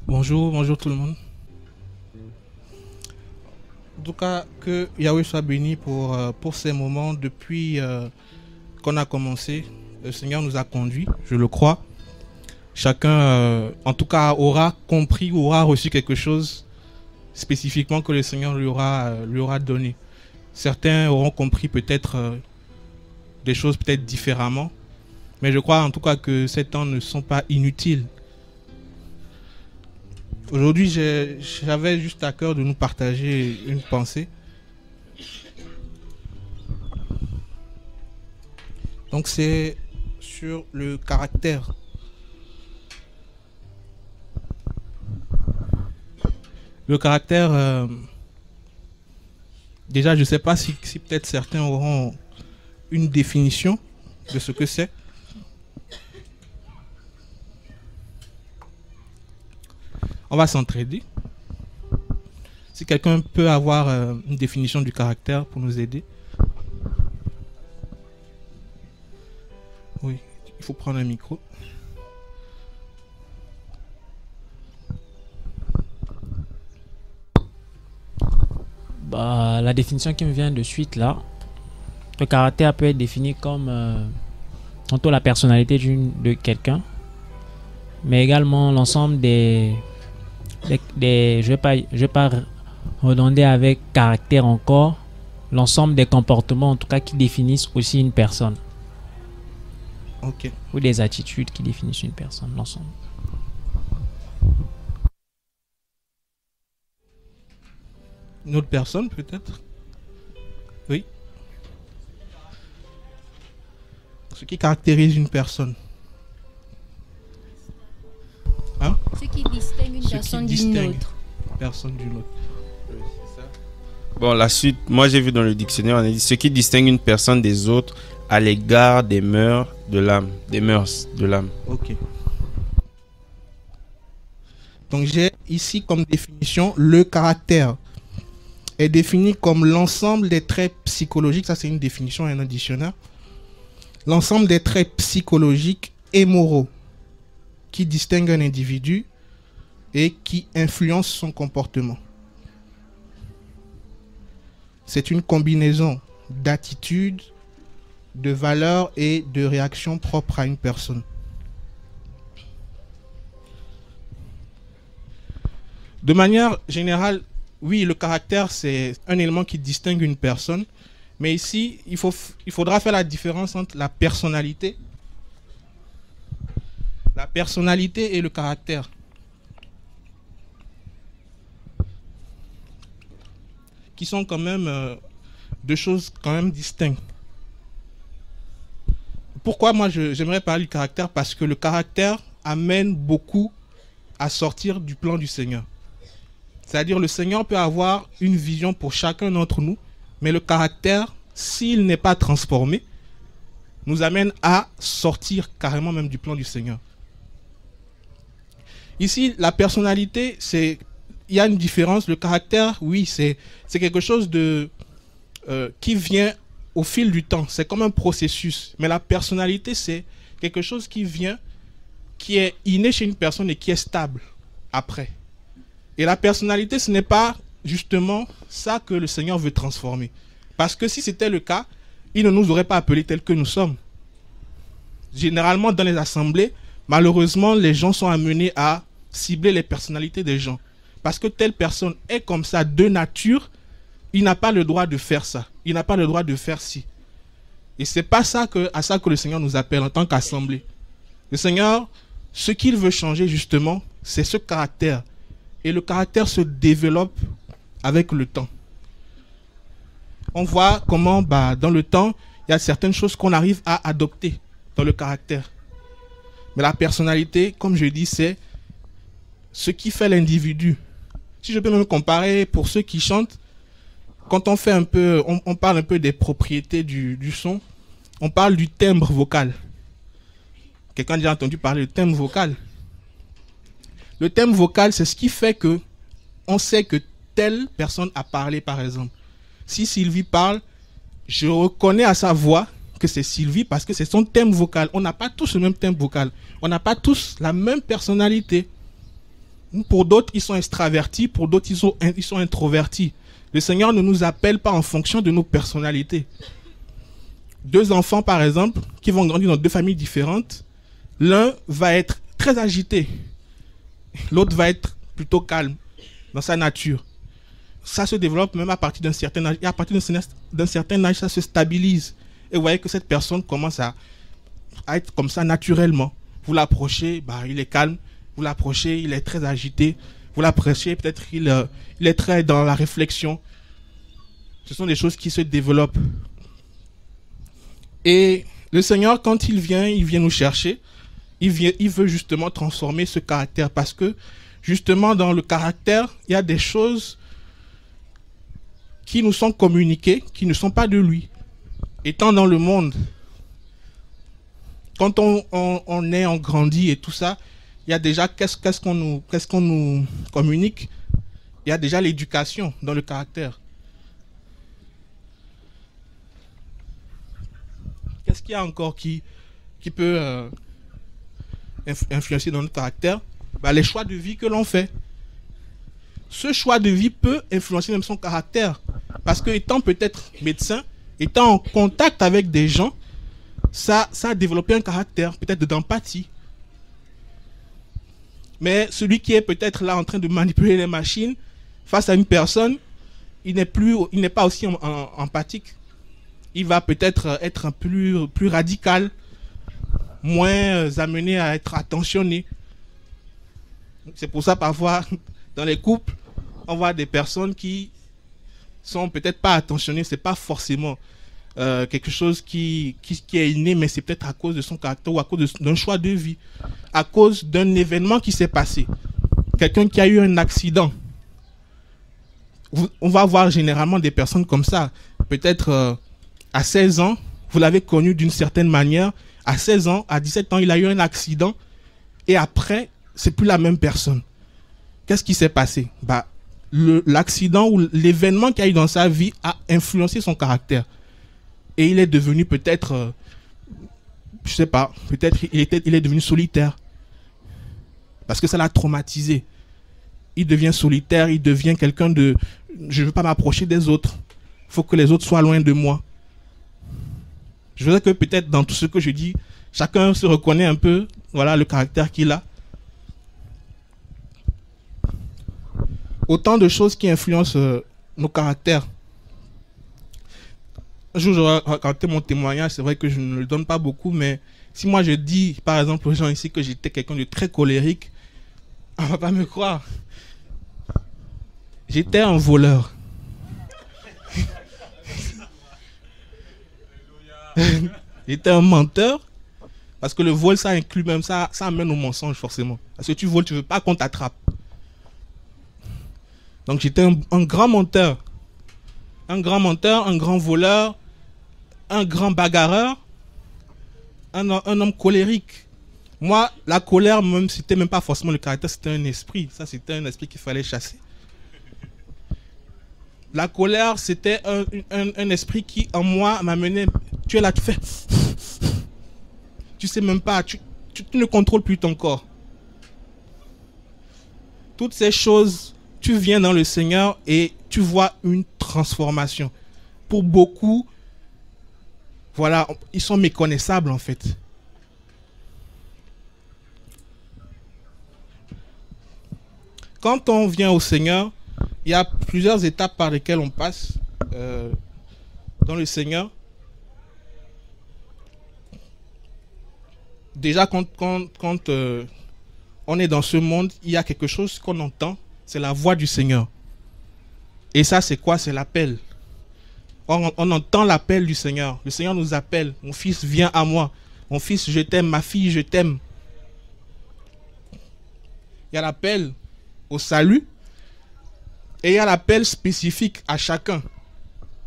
Bonjour, bonjour tout le monde. En tout cas, que Yahweh soit béni pour ces moments depuis qu'on a commencé. Le Seigneur nous a conduits, je le crois. Chacun, en tout cas, aura compris ou aura reçu quelque chose spécifiquement que le Seigneur lui aura donné. Certains auront compris peut-être des choses peut-être différemment. Mais je crois en tout cas que ces temps ne sont pas inutiles. Aujourd'hui, j'avais juste à cœur de nous partager une pensée. Donc c'est sur le caractère. Le caractère, déjà je ne sais pas si peut-être certains auront une définition de ce que c'est. On va s'entraider. Si quelqu'un peut avoir une définition du caractère pour nous aider. Oui, il faut prendre un micro. La définition qui me vient de suite là, le caractère peut être défini comme tantôt la personnalité de quelqu'un, mais également l'ensemble je vais pas redonder avec caractère encore, l'ensemble des comportements en tout cas qui définissent aussi une personne. Ok. Ou des attitudes qui définissent une personne, l'ensemble. Une autre personne peut-être? Oui. Ce qui caractérise une personne. Hein? Ce qui distingue une personne d'une autre. Personne d'une autre. Oui, c'est ça. Bon, la suite, moi j'ai vu dans le dictionnaire, on a dit ce qui distingue une personne des autres à l'égard des mœurs de l'âme. Des mœurs de l'âme. Ok. Donc j'ai ici comme définition le caractère est défini comme l'ensemble des traits psychologiques, ça c'est une définition et un dictionnaire, l'ensemble des traits psychologiques et moraux qui distinguent un individu et qui influencent son comportement. C'est une combinaison d'attitudes, de valeurs et de réactions propres à une personne. De manière générale, oui, le caractère, c'est un élément qui distingue une personne. Mais ici, il faudra faire la différence entre la personnalité et le caractère. Qui sont quand même deux choses quand même distinctes. Pourquoi moi j'aimerais parler du caractère? Parce que le caractère amène beaucoup à sortir du plan du Seigneur. C'est-à-dire le Seigneur peut avoir une vision pour chacun d'entre nous, mais le caractère, s'il n'est pas transformé, nous amène à sortir carrément même du plan du Seigneur. Ici, la personnalité, il y a une différence. Le caractère, oui, c'est quelque chose qui vient au fil du temps. C'est comme un processus. Mais la personnalité, c'est quelque chose qui vient, qui est inné chez une personne et qui est stable après. Et la personnalité, ce n'est pas justement ça que le Seigneur veut transformer. Parce que si c'était le cas, il ne nous aurait pas appelés tels que nous sommes. Généralement, dans les assemblées, malheureusement, les gens sont amenés à cibler les personnalités des gens. Parce que telle personne est comme ça de nature, il n'a pas le droit de faire ça. Il n'a pas le droit de faire ci. Et c'est pas à ça que le Seigneur nous appelle en tant qu'assemblée. Le Seigneur, ce qu'il veut changer justement, c'est ce caractère. Et le caractère se développe avec le temps. On voit comment dans le temps, il y a certaines choses qu'on arrive à adopter dans le caractère. Mais la personnalité, comme je dis, c'est ce qui fait l'individu. Si je peux me comparer pour ceux qui chantent, quand on parle un peu des propriétés du son, on parle du timbre vocal. Quelqu'un a déjà entendu parler du timbre vocal? Le thème vocal, c'est ce qui fait que on sait que telle personne a parlé, par exemple. Si Sylvie parle, je reconnais à sa voix que c'est Sylvie parce que c'est son thème vocal. On n'a pas tous le même thème vocal. On n'a pas tous la même personnalité. Pour d'autres, ils sont extravertis. Pour d'autres, ils sont introvertis. Le Seigneur ne nous appelle pas en fonction de nos personnalités. Deux enfants, par exemple, qui vont grandir dans deux familles différentes, l'un va être très agité, l'autre va être plutôt calme dans sa nature. Ça se développe même à partir d'un certain âge. Et à partir d'un certain âge, ça se stabilise. Et vous voyez que cette personne commence à être comme ça naturellement. Vous l'approchez, il est calme. Vous l'approchez, il est très agité. Vous l'approchez, peut-être il est très dans la réflexion. Ce sont des choses qui se développent. Et le Seigneur, quand il vient nous chercher. Il veut justement transformer ce caractère. Parce que, justement, dans le caractère, il y a des choses qui nous sont communiquées, qui ne sont pas de lui. Étant dans le monde, quand on grandit et tout ça, il y a déjà qu'est-ce qu'on nous communique. Il y a déjà l'éducation dans le caractère. Qu'est-ce qu'il y a encore qui peut influencer dans notre caractère? Les choix de vie que l'on fait. Ce choix de vie peut influencer même son caractère. Parce que étant peut-être médecin, étant en contact avec des gens, ça a développé un caractère, peut-être d'empathie. Mais celui qui est peut-être là en train de manipuler les machines, face à une personne, il n'est pas aussi empathique. Il va peut-être être plus radical, moins amené à être attentionné. C'est pour ça parfois dans les couples, on voit des personnes qui sont peut-être pas attentionnées. C'est pas forcément quelque chose qui est inné, mais c'est peut-être à cause de son caractère ou à cause d'un choix de vie, à cause d'un événement qui s'est passé. Quelqu'un qui a eu un accident. On va voir généralement des personnes comme ça. Peut-être à 16 ans, vous l'avez connu d'une certaine manière. À 16 ans, à 17 ans, il a eu un accident. Et après, c'est plus la même personne. Qu'est-ce qui s'est passé? L'accident ou l'événement qu'il y a eu dans sa vie a influencé son caractère. Et il est devenu peut-être, je sais pas, peut-être il est devenu solitaire. Parce que ça l'a traumatisé. Il devient solitaire, il devient quelqu'un de... Je ne veux pas m'approcher des autres. Il faut que les autres soient loin de moi. Je voudrais que peut-être dans tout ce que je dis, chacun se reconnaît un peu, voilà, le caractère qu'il a. Autant de choses qui influencent nos caractères. Un jour, j'aurais raconté mon témoignage, c'est vrai que je ne le donne pas beaucoup, mais si moi je dis, par exemple, aux gens ici que j'étais quelqu'un de très colérique, on ne va pas me croire. J'étais un voleur. J'étais un menteur. Parce que le vol, ça inclut même ça amène au mensonge forcément. Parce que tu voles, tu ne veux pas qu'on t'attrape. Donc j'étais un grand menteur. Un grand menteur, un grand voleur, un grand bagarreur, un homme colérique. Moi, la colère, même, c'était même pas forcément le caractère, c'était un esprit. Ça, c'était un esprit qu'il fallait chasser. La colère, c'était un esprit qui, en moi, m'a mené. Tu es là, tu fais. Tu sais même pas, tu ne contrôles plus ton corps. Toutes ces choses, tu viens dans le Seigneur et tu vois une transformation. Pour beaucoup, voilà, ils sont méconnaissables en fait. Quand on vient au Seigneur, il y a plusieurs étapes par lesquelles on passe dans le Seigneur. Déjà, quand on est dans ce monde, il y a quelque chose qu'on entend, c'est la voix du Seigneur. Et ça, c'est quoi? C'est l'appel. On entend l'appel du Seigneur. Le Seigneur nous appelle. Mon fils, viens à moi. Mon fils, je t'aime. Ma fille, je t'aime. Il y a l'appel au salut. Et il y a l'appel spécifique à chacun.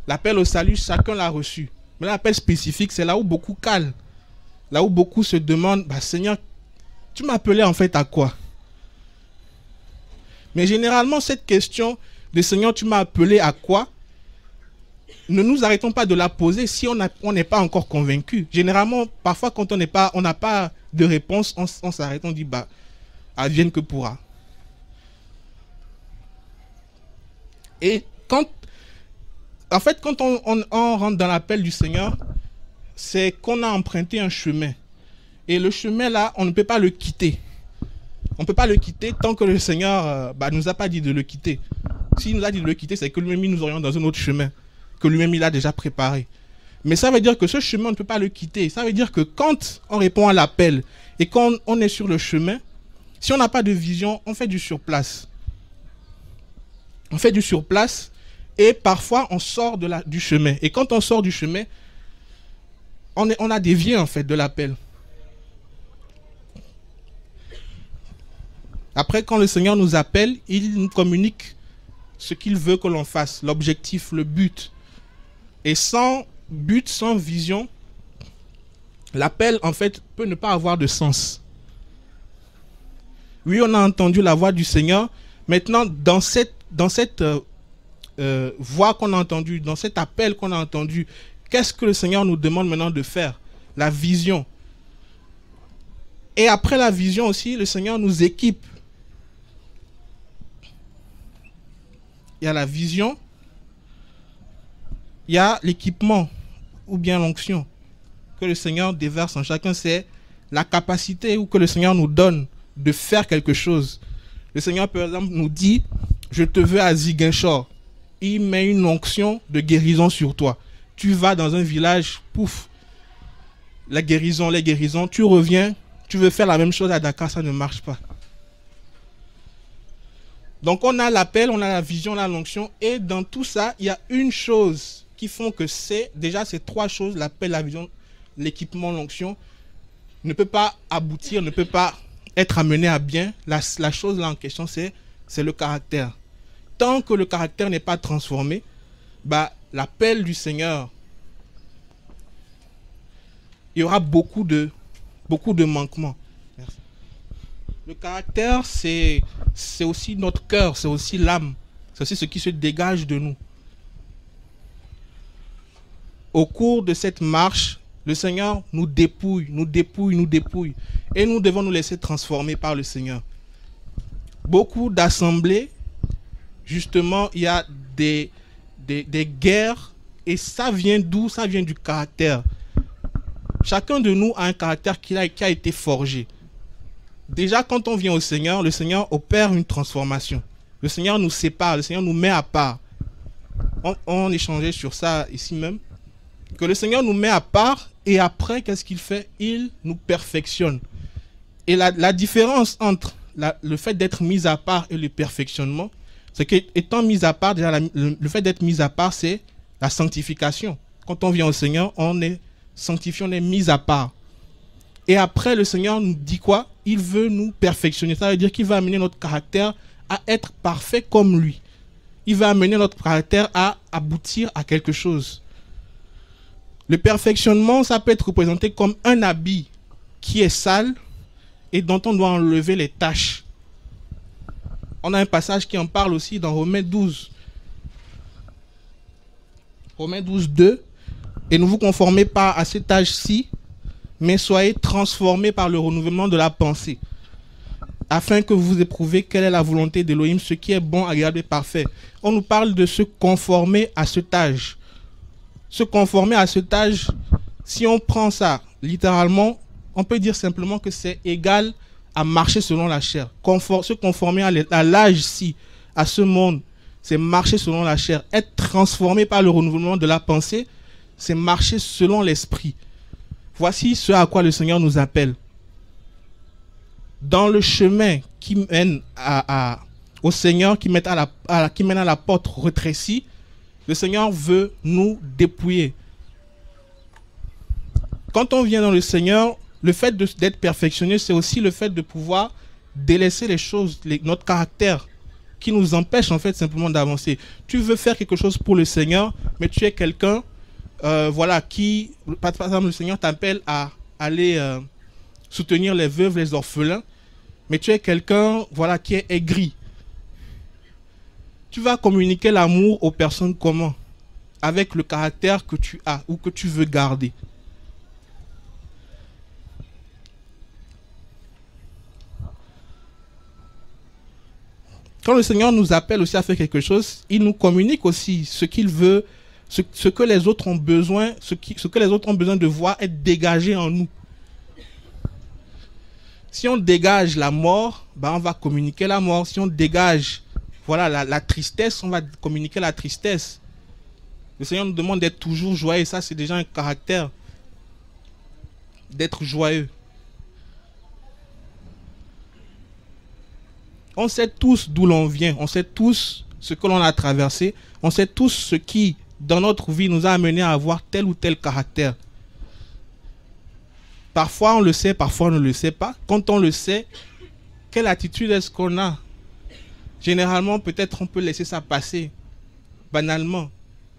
L'appel au salut, chacun l'a reçu. Mais l'appel spécifique, c'est là où beaucoup calent. Là où beaucoup se demandent, Seigneur, tu m'appelais en fait à quoi? Mais généralement, cette question de Seigneur, tu m'as appelé à quoi? Ne nous arrêtons pas de la poser si on n'est pas encore convaincu. Généralement, parfois, quand on n'a pas de réponse, on s'arrête, on dit, advienne que pourra. Et en fait, quand on rentre dans l'appel du Seigneur, c'est qu'on a emprunté un chemin. Et le chemin là, on ne peut pas le quitter. On ne peut pas le quitter tant que le Seigneur ne nous a pas dit de le quitter. S'il nous a dit de le quitter, c'est que lui-même il nous oriente dans un autre chemin, que lui-même il a déjà préparé. Mais ça veut dire que ce chemin, on ne peut pas le quitter. Ça veut dire que quand on répond à l'appel et quand on est sur le chemin, si on n'a pas de vision, on fait du surplace. On fait du surplace et parfois on sort du chemin. Et quand on sort du chemin, on a dévié en fait de l'appel. Après, quand le Seigneur nous appelle, il nous communique ce qu'il veut que l'on fasse, l'objectif, le but. Et sans but, sans vision, l'appel, en fait, peut ne pas avoir de sens. Oui, on a entendu la voix du Seigneur. Maintenant, dans cette voix qu'on a entendue, dans cet appel qu'on a entendu, qu'est-ce que le Seigneur nous demande maintenant de faire? La vision. Et après la vision aussi, le Seigneur nous équipe. Il y a la vision, il y a l'équipement ou bien l'onction que le Seigneur déverse en chacun. C'est la capacité ou que le Seigneur nous donne de faire quelque chose. Le Seigneur, par exemple, nous dit, je te veux à Ziguinchor. Il met une onction de guérison sur toi. Tu vas dans un village, pouf, la guérison, les guérisons, tu reviens, tu veux faire la même chose à Dakar, ça ne marche pas. Donc on a l'appel, on a la vision, on a l'onction, et dans tout ça, il y a une chose qui font que déjà ces trois choses, l'appel, la vision, l'équipement, l'onction, ne peut pas aboutir, ne peut pas être amené à bien. La chose là en question, c'est le caractère. Tant que le caractère n'est pas transformé, l'appel du Seigneur, il y aura beaucoup de manquements. Merci. Le caractère, c'est aussi notre cœur, c'est aussi l'âme, c'est aussi ce qui se dégage de nous. Au cours de cette marche, le Seigneur nous dépouille, nous dépouille, nous dépouille. Et nous devons nous laisser transformer par le Seigneur. Beaucoup d'assemblées, justement, il y a des guerres, et ça vient d'où? Ça vient du caractère. Chacun de nous a un caractère qui a été forgé. Déjà, quand on vient au Seigneur, le Seigneur opère une transformation. Le Seigneur nous sépare, le Seigneur nous met à part. On échangeait sur ça ici même. Que le Seigneur nous met à part et après, qu'est-ce qu'il fait? Il nous perfectionne. Et la différence entre le fait d'être mis à part et le perfectionnement, c'est qu'étant mis à part, déjà le fait d'être mis à part, c'est la sanctification. Quand on vient au Seigneur, on est sanctifié, on est mis à part. Et après, le Seigneur nous dit quoi? Il veut nous perfectionner. Ça veut dire qu'il va amener notre caractère à être parfait comme lui. Il va amener notre caractère à aboutir à quelque chose. Le perfectionnement, ça peut être représenté comme un habit qui est sale et dont on doit enlever les taches. On a un passage qui en parle aussi dans Romains 12. Romains 12, 2. Et ne vous conformez pas à cet âge-ci, mais soyez transformés par le renouvellement de la pensée, afin que vous éprouviez quelle est la volonté d'Élohim, ce qui est bon, agréable et parfait. On nous parle de se conformer à cet âge. Se conformer à cet âge, si on prend ça littéralement, on peut dire simplement que c'est égal à marcher selon la chair. Se conformer à l'âge-ci, à ce monde, c'est marcher selon la chair. Être transformé par le renouvellement de la pensée, c'est marcher selon l'esprit. Voici ce à quoi le Seigneur nous appelle. Dans le chemin qui mène au Seigneur, qui mène à la porte rétrécie, le Seigneur veut nous dépouiller. Quand on vient dans le Seigneur, le fait d'être perfectionné, c'est aussi le fait de pouvoir délaisser les choses, notre caractère, qui nous empêche en fait simplement d'avancer. Tu veux faire quelque chose pour le Seigneur, mais tu es quelqu'un qui, par exemple, le Seigneur t'appelle à aller soutenir les veuves, les orphelins, mais tu es quelqu'un qui est aigri. Tu vas communiquer l'amour aux personnes comment? Avec le caractère que tu as ou que tu veux garder. Quand le Seigneur nous appelle aussi à faire quelque chose, il nous communique aussi ce qu'il veut, ce que les autres ont besoin, ce que les autres ont besoin de voir être dégagé en nous. Si on dégage la mort, ben on va communiquer la mort. Si on dégage voilà, la tristesse, on va communiquer la tristesse. Le Seigneur nous demande d'être toujours joyeux. Ça, c'est déjà un caractère. D'être joyeux. On sait tous d'où l'on vient. On sait tous ce que l'on a traversé. On sait tous ce qui, dans notre vie, nous a amené à avoir tel ou tel caractère. Parfois, on le sait, parfois, on ne le sait pas. Quand on le sait, quelle attitude est-ce qu'on a? Généralement, peut-être on peut laisser ça passer, banalement.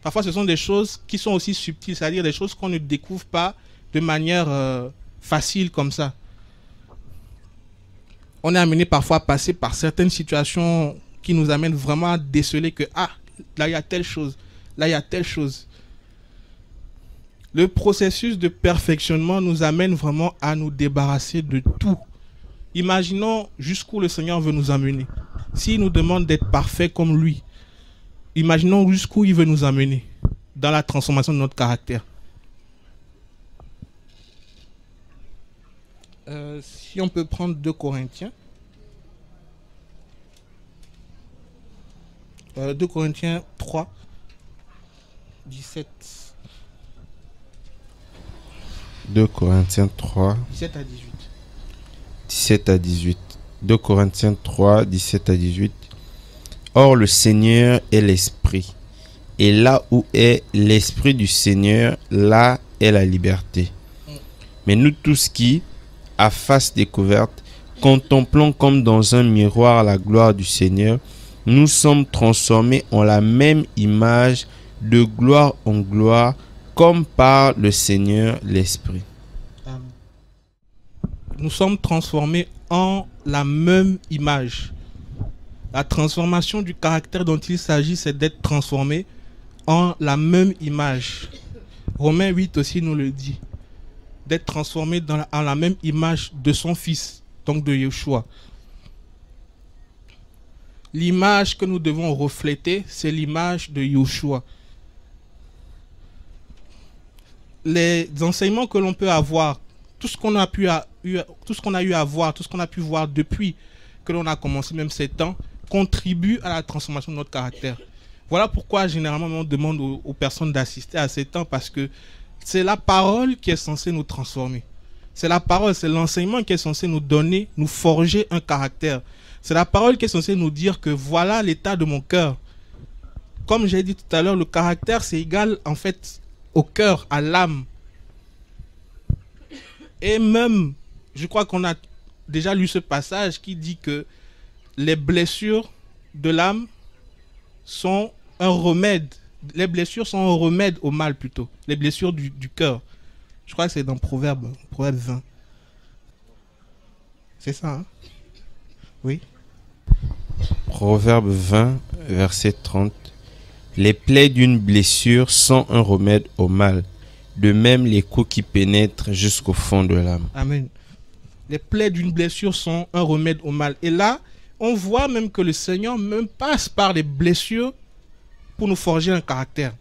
Parfois, ce sont des choses qui sont aussi subtiles, c'est-à-dire des choses qu'on ne découvre pas de manière facile comme ça. On est amené parfois à passer par certaines situations qui nous amènent vraiment à déceler que, ah, là, il y a telle chose, là, il y a telle chose. Le processus de perfectionnement nous amène vraiment à nous débarrasser de tout. Imaginons jusqu'où le Seigneur veut nous amener. S'il nous demande d'être parfait comme lui, imaginons jusqu'où il veut nous amener dans la transformation de notre caractère. Si on peut prendre 2 Corinthiens. 2 Corinthiens 3, 17. 2 Corinthiens 3, 17 à 18. 17 à 18. 2 Corinthiens 3, 17 à 18. Or, le Seigneur est l'Esprit. Et là où est l'Esprit du Seigneur, là est la liberté. Mais nous tous qui, à face découverte, contemplons comme dans un miroir la gloire du Seigneur, nous sommes transformés en la même image, de gloire en gloire, comme par le Seigneur l'Esprit. Nous sommes transformés en la même image. La transformation du caractère dont il s'agit, c'est d'être transformé en la même image. Romains 8 aussi nous le dit. D'être transformé en la même image de son Fils, donc de Yeshua. L'image que nous devons refléter, c'est l'image de Yeshua. Les enseignements que l'on peut avoir, tout ce qu'on a eu à voir, tout ce qu'on a pu voir depuis que l'on a commencé, même 7 ans, contribue à la transformation de notre caractère. Voilà pourquoi généralement on demande aux personnes d'assister à 7 ans, parce que c'est la parole qui est censée nous transformer. C'est la parole, c'est l'enseignement qui est censé nous donner, nous forger un caractère. C'est la parole qui est censée nous dire que voilà l'état de mon cœur. Comme j'ai dit tout à l'heure, le caractère c'est égal en fait au cœur, à l'âme. Et même, je crois qu'on a déjà lu ce passage qui dit que les blessures de l'âme sont un remède. Les blessures sont un remède au mal plutôt. Les blessures du cœur. Je crois que c'est dans Proverbe 20. C'est ça, hein? Oui. Proverbe 20, verset 30. Les plaies d'une blessure sont un remède au mal. De même les coups qui pénètrent jusqu'au fond de l'âme. Amen. Les plaies d'une blessure sont un remède au mal. Et là, on voit même que le Seigneur même passe par les blessures pour nous forger un caractère.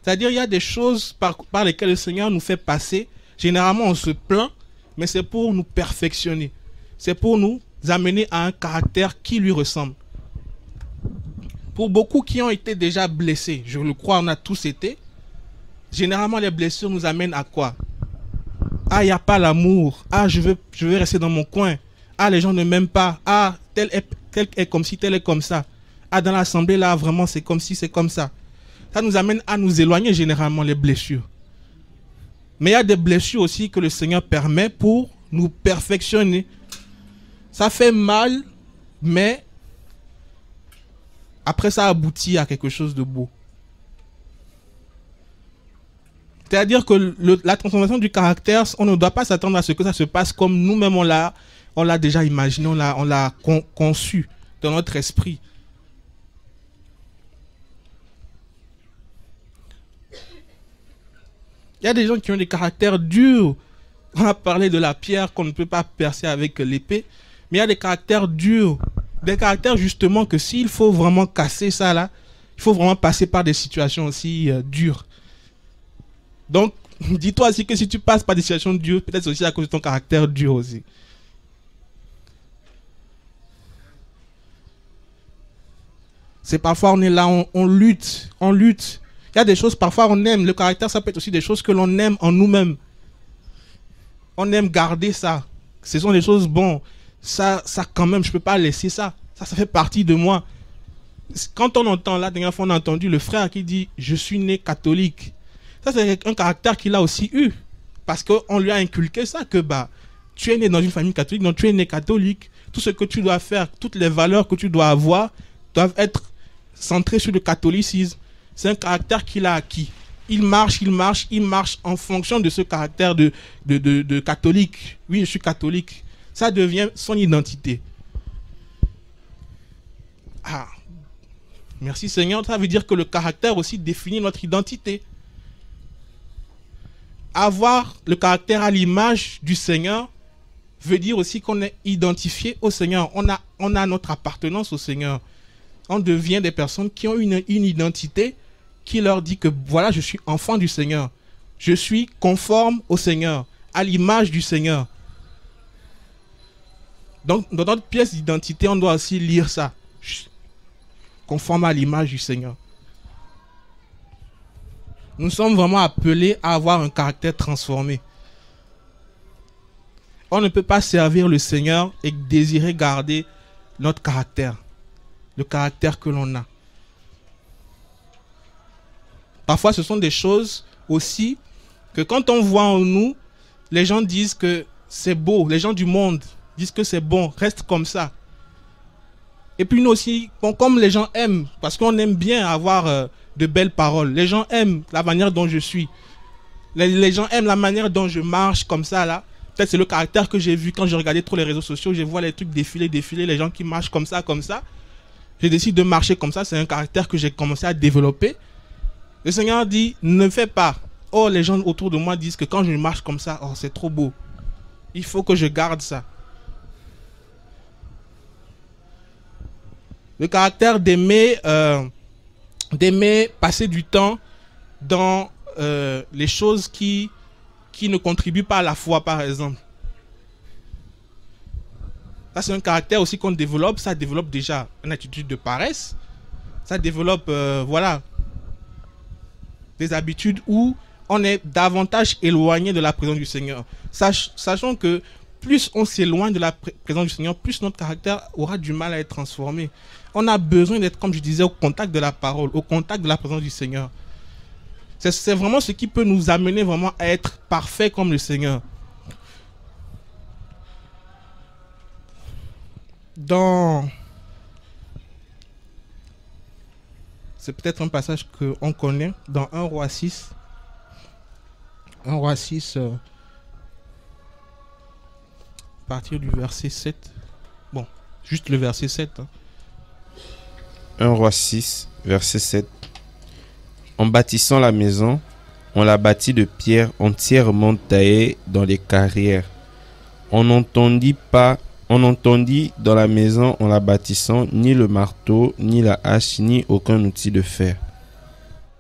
C'est-à-dire, il y a des choses par lesquelles le Seigneur nous fait passer. Généralement, on se plaint, mais c'est pour nous perfectionner. C'est pour nous amener à un caractère qui lui ressemble. Pour beaucoup qui ont été déjà blessés, je le crois, on a tous été, généralement les blessures nous amènent à quoi? Ah, il n'y a pas l'amour. Ah, je veux rester dans mon coin. Ah, les gens ne m'aiment pas. Ah, tel est comme ci, tel est comme ça. Ah, dans l'assemblée, là, vraiment, c'est comme ci, c'est comme ça. Ça nous amène à nous éloigner généralement, les blessures. Mais il y a des blessures aussi que le Seigneur permet pour nous perfectionner. Ça fait mal, mais après, ça aboutit à quelque chose de beau. C'est-à-dire que la transformation du caractère, on ne doit pas s'attendre à ce que ça se passe comme nous-mêmes on l'a déjà imaginé, on l'a conçu dans notre esprit. Il y a des gens qui ont des caractères durs. On a parlé de la pierre qu'on ne peut pas percer avec l'épée, mais il y a des caractères durs, Des caractères justement que s'il faut vraiment casser ça là, il faut vraiment passer par des situations aussi dures. Donc, dis-toi aussi que si tu passes par des situations dures, peut-être aussi à cause de ton caractère dur aussi. C'est parfois on est là, on lutte. Il y a des choses, parfois on aime. Le caractère, ça peut être aussi des choses que l'on aime en nous-mêmes. On aime garder ça. Ce sont des choses, bon, ça quand même, je ne peux pas laisser ça. Ça fait partie de moi. Quand on entend, la dernière fois, on a entendu le frère qui dit « Je suis né catholique ». Ça, c'est un caractère qu'il a aussi eu. Parce qu'on lui a inculqué ça, que bah, tu es né dans une famille catholique, donc tu es né catholique. Tout ce que tu dois faire, toutes les valeurs que tu dois avoir, doivent être centrées sur le catholicisme. C'est un caractère qu'il a acquis. Il marche en fonction de ce caractère de catholique. Oui, je suis catholique. Ça devient son identité. Ah, merci Seigneur. Ça veut dire que le caractère aussi définit notre identité. Avoir le caractère à l'image du Seigneur veut dire aussi qu'on est identifié au Seigneur. On a notre appartenance au Seigneur. On devient des personnes qui ont une identité qui leur dit que voilà, je suis enfant du Seigneur. Je suis conforme au Seigneur, à l'image du Seigneur. Donc, dans notre pièce d'identité, on doit aussi lire ça. Conforme à l'image du Seigneur. Nous sommes vraiment appelés à avoir un caractère transformé. On ne peut pas servir le Seigneur et désirer garder notre caractère. Le caractère que l'on a. Parfois, ce sont des choses aussi que quand on voit en nous, les gens disent que c'est beau. Les gens du monde disent que c'est bon, reste comme ça. Et puis nous aussi, bon, comme les gens aiment, parce qu'on aime bien avoir de belles paroles. Les gens aiment la manière dont je suis. Les gens aiment la manière dont je marche comme ça là. Peut-être c'est le caractère que j'ai vu quand je regardais trop les réseaux sociaux. Je vois les trucs défiler, les gens qui marchent comme ça. Je décide de marcher comme ça. C'est un caractère que j'ai commencé à développer. Le Seigneur dit, ne fais pas. Oh, les gens autour de moi disent que quand je marche comme ça, oh, c'est trop beau. Il faut que je garde ça. Le caractère d'aimer passer du temps dans les choses qui ne contribuent pas à la foi, par exemple. Ça, c'est un caractère aussi qu'on développe. Ça développe déjà une attitude de paresse. Ça développe, voilà, des habitudes où on est davantage éloigné de la présence du Seigneur. Sachant que plus on s'éloigne de la présence du Seigneur, plus notre caractère aura du mal à être transformé. On a besoin d'être, comme je disais, au contact de la parole, au contact de la présence du Seigneur. C'est vraiment ce qui peut nous amener vraiment à être parfaits comme le Seigneur. C'est peut-être un passage qu'on connaît dans 1 Roi 6. 1 Roi 6, à partir du verset 7. Bon, juste le verset 7. 1 Roi 6, verset 7. En bâtissant la maison, on la bâtit de pierres entièrement taillées dans les carrières. On n'entendit dans la maison en la bâtissant ni le marteau, ni la hache, ni aucun outil de fer.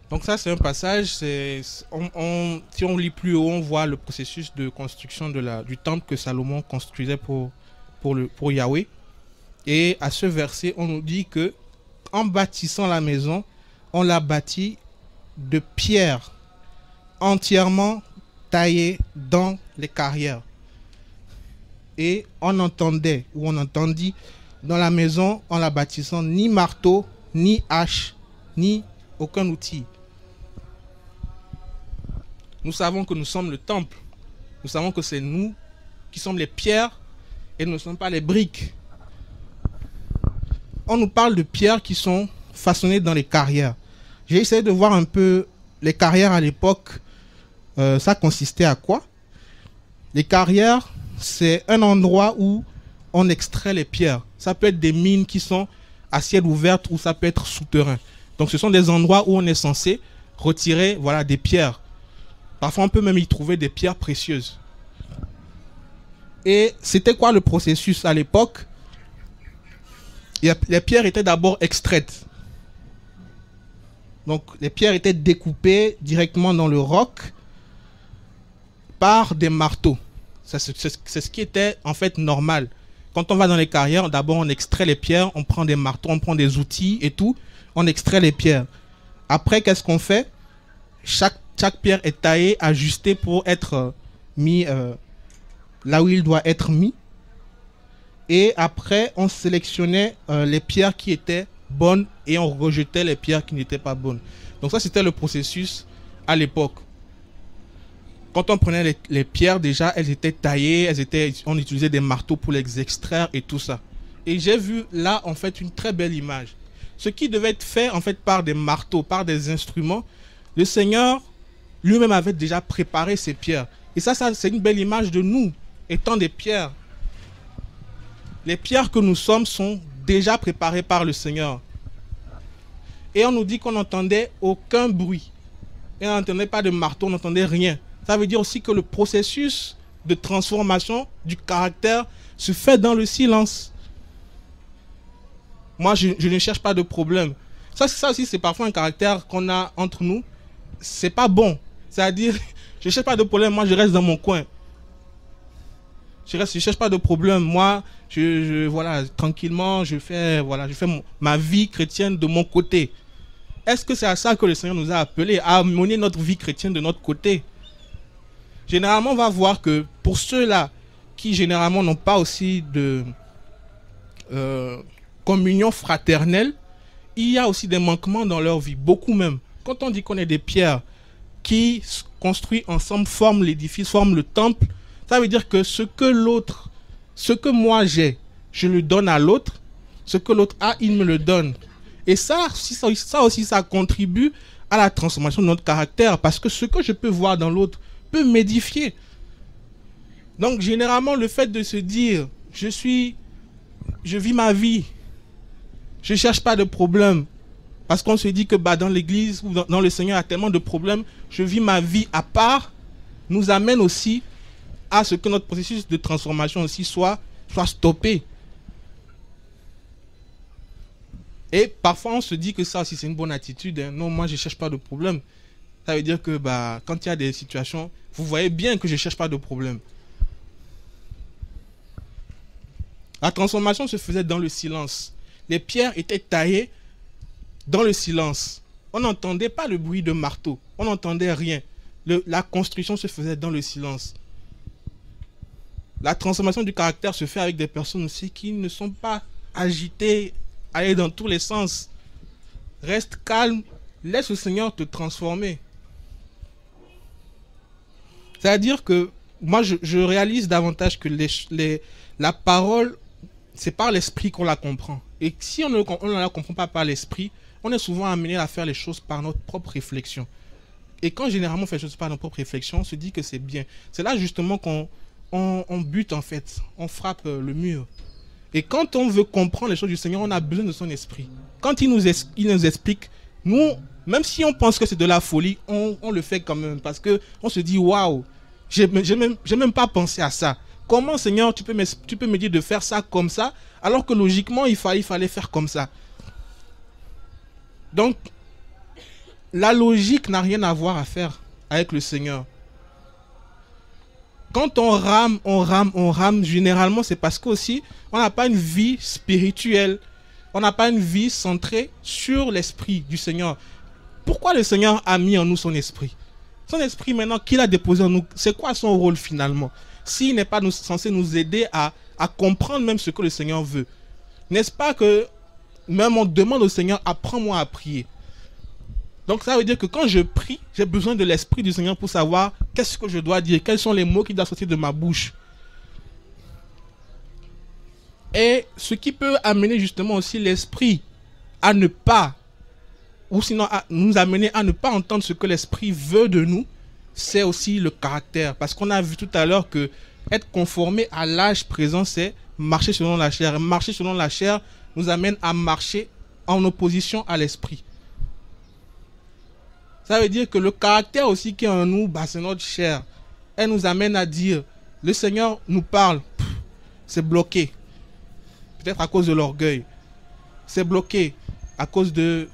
Donc ça, c'est un passage, si on lit plus haut, on voit le processus de construction du temple que Salomon construisait pour Yahweh. Et à ce verset, on nous dit que en bâtissant la maison, on l'a bâtie de pierres entièrement taillées dans les carrières. Et on entendit dans la maison, en la bâtissant, ni marteau, ni hache, ni aucun outil. Nous savons que nous sommes le temple. Nous savons que c'est nous qui sommes les pierres et nous ne sommes pas les briques. On nous parle de pierres qui sont façonnées dans les carrières. J'ai essayé de voir un peu les carrières à l'époque. Ça consistait à quoi? Les carrières, c'est un endroit où on extrait les pierres. Ça peut être des mines qui sont à ciel ouvert ou ça peut être souterrain. Donc ce sont des endroits où on est censé retirer, voilà, des pierres. Parfois on peut même y trouver des pierres précieuses. Et c'était quoi le processus à l'époque? les pierres étaient d'abord extraites. Donc les pierres étaient découpées directement dans le roc par des marteaux. C'est ce qui était en fait normal. Quand on va dans les carrières, d'abord on extrait les pierres, on prend des marteaux, on prend des outils et tout, on extrait les pierres. Après, qu'est-ce qu'on fait? Chaque pierre est taillée, ajustée pour être mis là où il doit être mis. Et après, on sélectionnait les pierres qui étaient bonnes et on rejetait les pierres qui n'étaient pas bonnes. Donc ça, c'était le processus à l'époque. Quand on prenait les pierres, déjà, elles étaient taillées, on utilisait des marteaux pour les extraire et tout ça. Et j'ai vu là, en fait, une très belle image. Ce qui devait être fait, en fait, par des marteaux, par des instruments, le Seigneur lui-même avait déjà préparé ces pierres. Et ça c'est une belle image de nous, étant des pierres. Les pierres que nous sommes sont déjà préparées par le Seigneur. Et on nous dit qu'on n'entendait aucun bruit. Et on n'entendait pas de marteau, on n'entendait rien. Ça veut dire aussi que le processus de transformation du caractère se fait dans le silence. Moi, je ne cherche pas de problème. Ça aussi, c'est parfois un caractère qu'on a entre nous. C'est pas bon. C'est-à-dire, je ne cherche pas de problème, moi je reste dans mon coin. Je cherche pas de problème. Moi, voilà, tranquillement, je fais ma vie chrétienne de mon côté. Est-ce que c'est à ça que le Seigneur nous a appelés, à mener notre vie chrétienne de notre côté? Généralement, on va voir que pour ceux-là qui généralement n'ont pas aussi de communion fraternelle, il y a aussi des manquements dans leur vie, beaucoup même. Quand on dit qu'on est des pierres qui construisent ensemble, forment l'édifice, forment le temple, ça veut dire que ce que moi j'ai, je le donne à l'autre, ce que l'autre a, il me le donne. Et ça aussi, ça contribue à la transformation de notre caractère, parce que ce que je peux voir dans l'autre peut m'édifier. Donc généralement, le fait de se dire, je vis ma vie, je ne cherche pas de problème, parce qu'on se dit que dans l'église ou dans le Seigneur, il y a tellement de problèmes, je vis ma vie à part, nous amène aussi à ce que notre processus de transformation aussi soit stoppé. Et parfois on se dit que ça aussi c'est une bonne attitude, hein. Non, moi je ne cherche pas de problème. Ça veut dire que quand il y a des situations, vous voyez bien que je ne cherche pas de problème. La transformation se faisait dans le silence. Les pierres étaient taillées dans le silence. On n'entendait pas le bruit de marteau. On n'entendait rien. La construction se faisait dans le silence. La transformation du caractère se fait avec des personnes aussi qui ne sont pas agitées, aller dans tous les sens. Reste calme, laisse le Seigneur te transformer. C'est-à-dire que moi je réalise davantage que la parole, c'est par l'esprit qu'on la comprend. Et si on ne la comprend pas par l'esprit, on est souvent amené à faire les choses par notre propre réflexion. Et quand généralement on fait les choses par notre propre réflexion, on se dit que c'est bien. C'est là justement qu'on bute en fait, on frappe le mur. Et quand on veut comprendre les choses du Seigneur, on a besoin de son esprit. Quand il nous explique, nous, même si on pense que c'est de la folie, on le fait quand même. Parce qu'on se dit, waouh, j'ai même pas pensé à ça. Comment, Seigneur, tu peux me dire de faire ça comme ça, alors que logiquement, il fallait faire comme ça. Donc, la logique n'a rien à voir à faire avec le Seigneur. Quand on rame, généralement, c'est parce qu'aussi, on n'a pas une vie spirituelle. On n'a pas une vie centrée sur l'esprit du Seigneur. Pourquoi le Seigneur a mis en nous son esprit? Son esprit, maintenant, qu'il a déposé en nous, c'est quoi son rôle finalement? S'il n'est pas censé nous aider à comprendre même ce que le Seigneur veut. N'est-ce pas que même on demande au Seigneur, apprends-moi à prier. Donc ça veut dire que quand je prie, j'ai besoin de l'esprit du Seigneur pour savoir qu'est-ce que je dois dire, quels sont les mots qui doivent sortir de ma bouche. Et ce qui peut amener justement aussi l'esprit à ne pas, ou sinon à nous amener à ne pas entendre ce que l'esprit veut de nous, c'est aussi le caractère. Parce qu'on a vu tout à l'heure que être conformé à l'âge présent, c'est marcher selon la chair. Et marcher selon la chair nous amène à marcher en opposition à l'esprit. Ça veut dire que le caractère aussi qui est en nous, c'est notre chair. Elle nous amène à dire, le Seigneur nous parle, c'est bloqué. Peut-être à cause de l'orgueil. c'est bloqué à cause de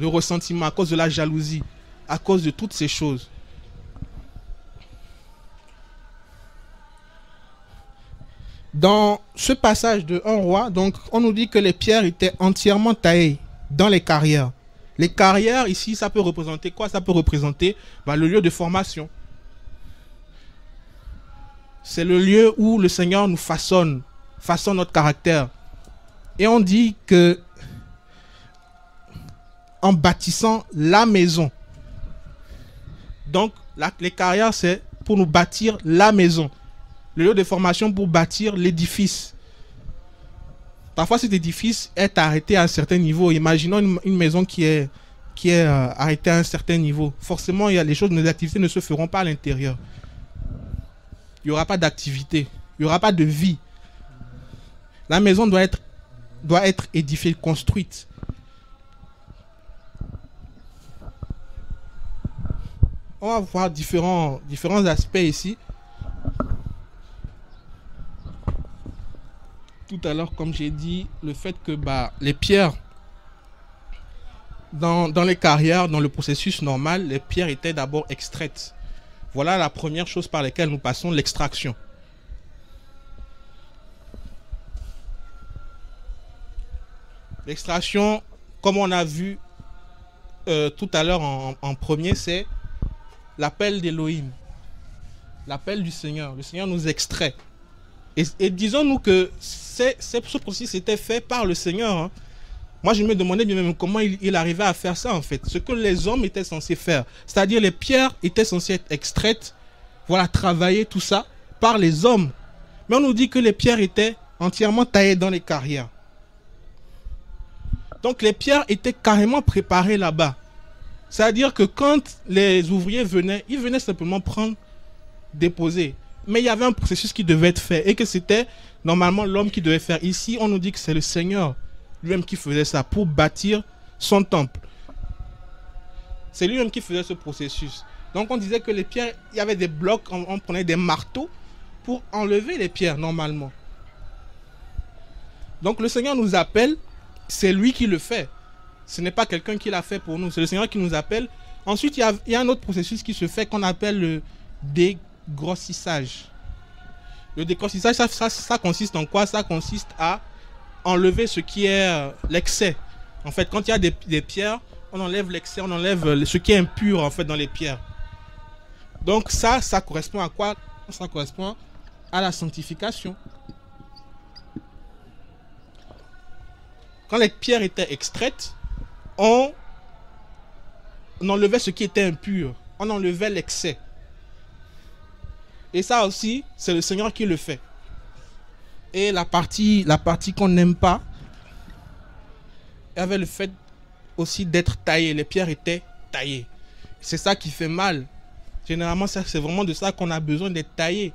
ressentiment, à cause de la jalousie, à cause de toutes ces choses. Dans ce passage de 1 roi, donc, on nous dit que les pierres étaient entièrement taillées dans les carrières. Les carrières, ici, ça peut représenter quoi? Ça peut représenter le lieu de formation. C'est le lieu où le Seigneur nous façonne notre caractère. Et on dit que en bâtissant la maison. Donc, les carrières, c'est pour nous bâtir la maison. Le lieu de formation pour bâtir l'édifice. Parfois, cet édifice est arrêté à un certain niveau. Imaginons une maison qui est arrêtée à un certain niveau. Forcément, les activités ne se feront pas à l'intérieur. Il n'y aura pas d'activité. Il n'y aura pas de vie. La maison doit être édifiée, construite. On va voir différents aspects ici. Tout à l'heure, comme j'ai dit, le fait que les pierres, dans les carrières, dans le processus normal, les pierres étaient d'abord extraites. Voilà la première chose par laquelle nous passons, l'extraction. L'extraction, comme on a vu tout à l'heure en premier, c'est l'appel d'Élohim, l'appel du Seigneur. Le Seigneur nous extrait. Et disons-nous que ce processus était fait par le Seigneur. Hein. Moi, je me demandais bien même comment il arrivait à faire ça, en fait. Ce que les hommes étaient censés faire. C'est-à-dire, les pierres étaient censées être extraites, voilà, travaillées, tout ça, par les hommes. Mais on nous dit que les pierres étaient entièrement taillées dans les carrières. Donc, les pierres étaient carrément préparées là-bas. C'est-à-dire que quand les ouvriers venaient, ils venaient simplement prendre, déposer. Mais il y avait un processus qui devait être fait et que c'était normalement l'homme qui devait faire. Ici, on nous dit que c'est le Seigneur lui-même qui faisait ça pour bâtir son temple. C'est lui-même qui faisait ce processus. Donc on disait que les pierres, il y avait des blocs, on prenait des marteaux pour enlever les pierres normalement. Donc le Seigneur nous appelle, c'est lui qui le fait. Ce n'est pas quelqu'un qui l'a fait pour nous, c'est le Seigneur qui nous appelle. Ensuite, il y a un autre processus qui se fait qu'on appelle le dégrossissage. Le dégrossissage, ça consiste en quoi? Ça consiste à enlever ce qui est l'excès. En fait, quand il y a des pierres, on enlève l'excès, on enlève ce qui est impur en fait dans les pierres. Donc ça correspond à quoi? Ça correspond à la sanctification. Quand les pierres étaient extraites, on enlevait ce qui était impur. On enlevait l'excès. Et ça aussi, c'est le Seigneur qui le fait. Et la partie qu'on n'aime pas, il y avait le fait aussi d'être taillé. Les pierres étaient taillées. C'est ça qui fait mal. Généralement, c'est vraiment de ça qu'on a besoin d'être taillé.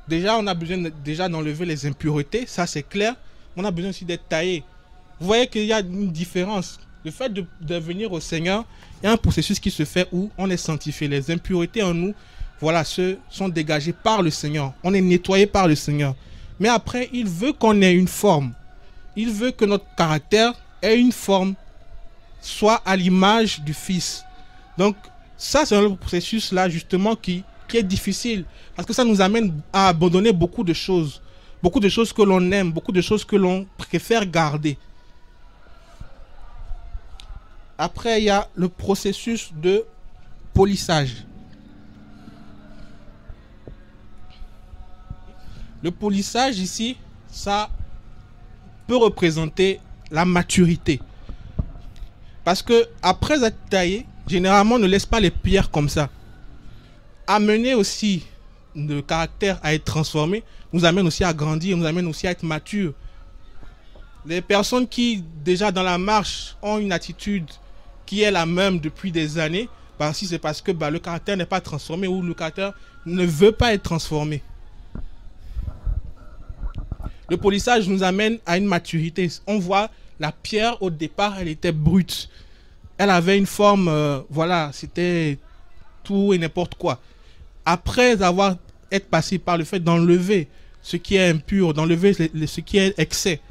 Déjà, on a besoin d'enlever les impuretés. Ça, c'est clair. On a besoin aussi d'être taillé. Vous voyez qu'il y a une différence. Le fait de venir au Seigneur, il y a un processus qui se fait où on est sanctifié. Les impuretés en nous, voilà, sont dégagées par le Seigneur. On est nettoyé par le Seigneur. Mais après, il veut qu'on ait une forme. Il veut que notre caractère ait une forme, soit à l'image du Fils. Donc, ça, c'est un processus-là, justement, qui est difficile. Parce que ça nous amène à abandonner beaucoup de choses. Beaucoup de choses que l'on aime, beaucoup de choses que l'on préfère garder. Après, il y a le processus de polissage. Le polissage ici, ça peut représenter la maturité. Parce que après être taillé, généralement on ne laisse pas les pierres comme ça. Amener aussi le caractère à être transformé nous amène aussi à grandir, nous amène aussi à être mature. Les personnes qui déjà dans la marche ont une attitude qui est la même depuis des années, si c'est parce que le caractère n'est pas transformé ou le caractère ne veut pas être transformé. Le polissage nous amène à une maturité. On voit la pierre au départ, elle était brute. Elle avait une forme, voilà, c'était tout et n'importe quoi. Après être passé par le fait d'enlever ce qui est impur, d'enlever ce qui est excès,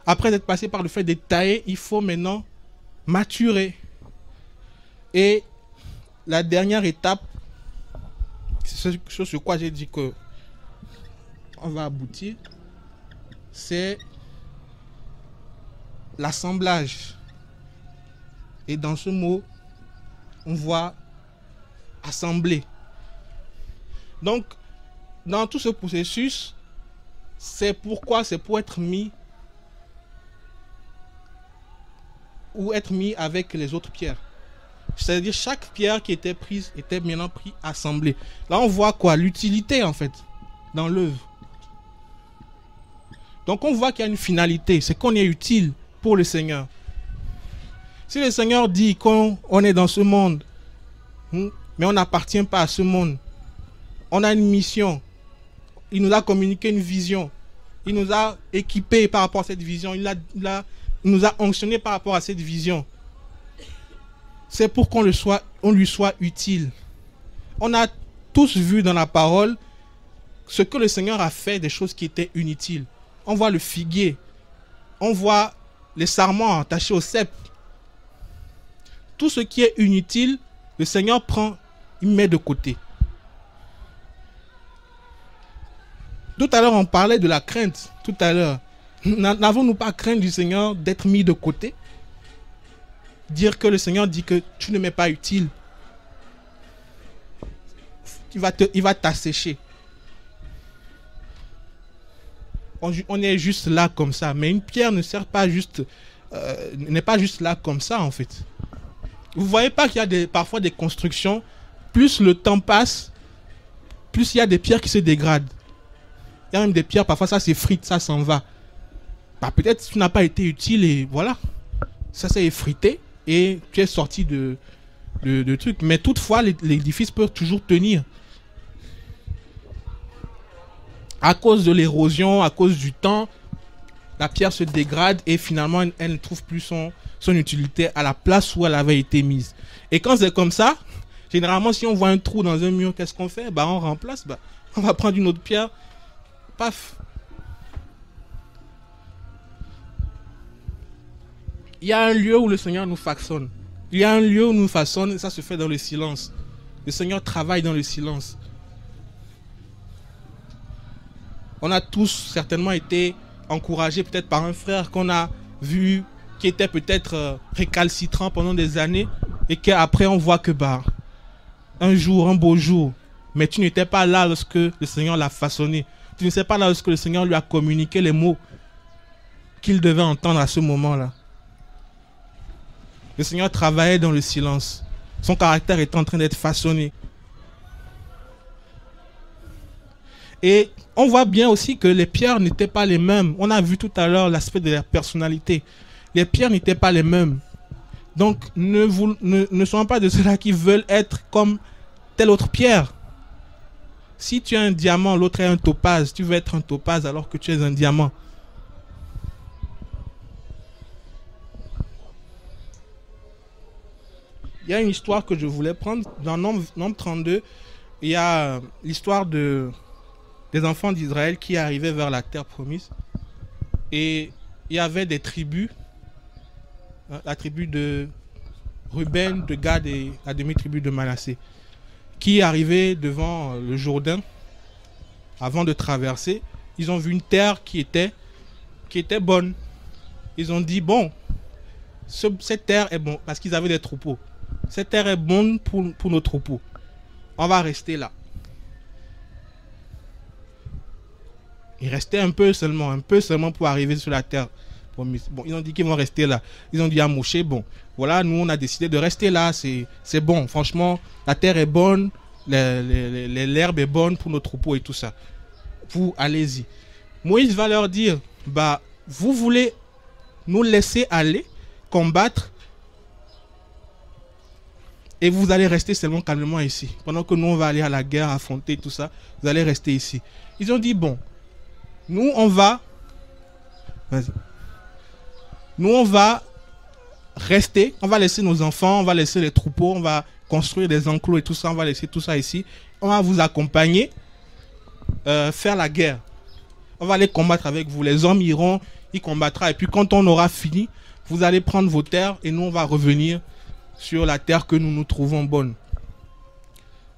Après être passé par le fait de tailler, il faut maintenant maturer. Et la dernière étape, c'est ce sur quoi j'ai dit que on va aboutir, c'est l'assemblage. Et dans ce mot, on voit assembler. Donc, dans tout ce processus, c'est pourquoi c'est pour être mis ou être mis avec les autres pierres. C'est-à-dire chaque pierre qui était prise était maintenant prise assemblée. Là, on voit quoi? L'utilité en fait dans l'œuvre. Donc, on voit qu'il y a une finalité, c'est qu'on est utile pour le Seigneur. Si le Seigneur dit qu'on est dans ce monde, mais on n'appartient pas à ce monde, on a une mission, il nous a communiqué une vision, il nous a équipés par rapport à cette vision, il nous a onctionnés par rapport à cette vision. C'est pour qu'on lui soit utile. On a tous vu dans la parole ce que le Seigneur a fait, des choses qui étaient inutiles. On voit le figuier, on voit les sarments attachés au cep. Tout ce qui est inutile, le Seigneur prend, il met de côté. Tout à l'heure, on parlait de la crainte. Tout à l'heure, n'avons-nous pas crainte du Seigneur d'être mis de côté? Dire que le Seigneur dit que tu ne m'es pas utile. Il va t'assécher. On est juste là comme ça. Mais une pierre ne sert pas juste, n'est pas juste là comme ça en fait. Vous voyez pas qu'il y a parfois des constructions, plus le temps passe, plus il y a des pierres qui se dégradent. Il y a même des pierres, parfois ça s'effrite, ça s'en va. Bah, peut-être que tu n'as pas été utile et voilà, ça s'est effrité et tu es sorti de trucs. Mais toutefois, l'édifice peut toujours tenir. À cause de l'érosion, à cause du temps, la pierre se dégrade et finalement elle ne trouve plus son utilité à la place où elle avait été mise. Et quand c'est comme ça, généralement si on voit un trou dans un mur, qu'est-ce qu'on fait? Bah, on remplace, bah, on va prendre une autre pierre, paf. Il y a un lieu où le Seigneur nous façonne. Il y a un lieu où nous façonne et ça se fait dans le silence. Le Seigneur travaille dans le silence. On a tous certainement été encouragés peut-être par un frère qu'on a vu qui était peut-être récalcitrant pendant des années et qu'après on voit que bah un jour, un beau jour, mais tu n'étais pas là lorsque le Seigneur l'a façonné. Tu n'étais pas là lorsque le Seigneur lui a communiqué les mots qu'il devait entendre à ce moment-là. Le Seigneur travaillait dans le silence. Son caractère était en train d'être façonné. Et on voit bien aussi que les pierres n'étaient pas les mêmes. On a vu tout à l'heure l'aspect de la personnalité. Les pierres n'étaient pas les mêmes. Donc ne soyez pas de ceux-là qui veulent être comme telle autre pierre. Si tu es un diamant, l'autre est un topaz. Tu veux être un topaz alors que tu es un diamant. Il y a une histoire que je voulais prendre. Dans Nombre 32, il y a l'histoire des enfants d'Israël qui arrivaient vers la terre promise. Et il y avait des tribus, la tribu de Ruben, de Gad et la demi-tribu de Manassé, qui arrivaient devant le Jourdain avant de traverser. Ils ont vu une terre qui était bonne. Ils ont dit, bon, cette terre est bonne, parce qu'ils avaient des troupeaux. Cette terre est bonne pour nos troupeaux. On va rester là. Il restait un peu seulement pour arriver sur la terre promise. Bon, ils ont dit qu'ils vont rester là. Ils ont dit à Moshe, bon, voilà, nous on a décidé de rester là, c'est bon. Franchement, la terre est bonne, l'herbe est bonne pour nos troupeaux et tout ça. Vous, allez-y. Moïse va leur dire, bah, vous voulez nous laisser aller, combattre, et vous allez rester seulement calmement ici. Pendant que nous, on va aller à la guerre, affronter tout ça, vous allez rester ici. Ils ont dit, bon, nous, on va rester, on va laisser nos enfants, on va laisser les troupeaux, on va construire des enclos et tout ça, on va laisser tout ça ici. On va vous accompagner, faire la guerre. On va aller combattre avec vous. Les hommes iront, il combattra. Et puis quand on aura fini, vous allez prendre vos terres et nous, on va revenir sur la terre que nous nous trouvons bonne.